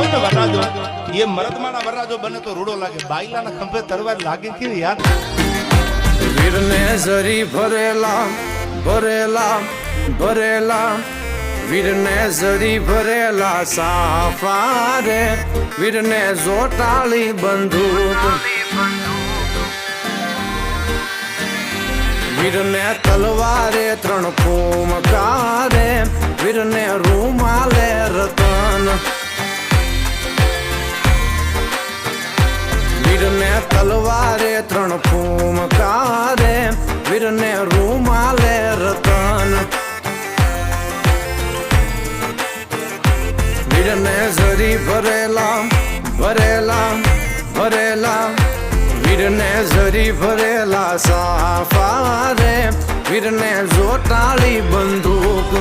કહું ને વરરાજો એ મરદમાના વરરાજો બને તો રૂડો લાગે, બાઈલાના ખંભે તરવાર લાગે કેવી યાદ. વીરને ઝરી ભરેલા ભરેલા ભરેલા, વીરને ઝરી ભરેલા સાફા રે, વીરને જોટાળી બંદૂક, વીરને તલવારે 3 ફૂમકારે, વીરને રૂમાલે રતન, વીરને તલવારે 3 ફૂમકારે, વીરને રૂમાલે રતન, વીરને ઝરી ભરેલા ભરેલા ભરેલા, વીરને ઝરી ભરેલા સાફા રે, વીરને જોટાળી બંદૂક,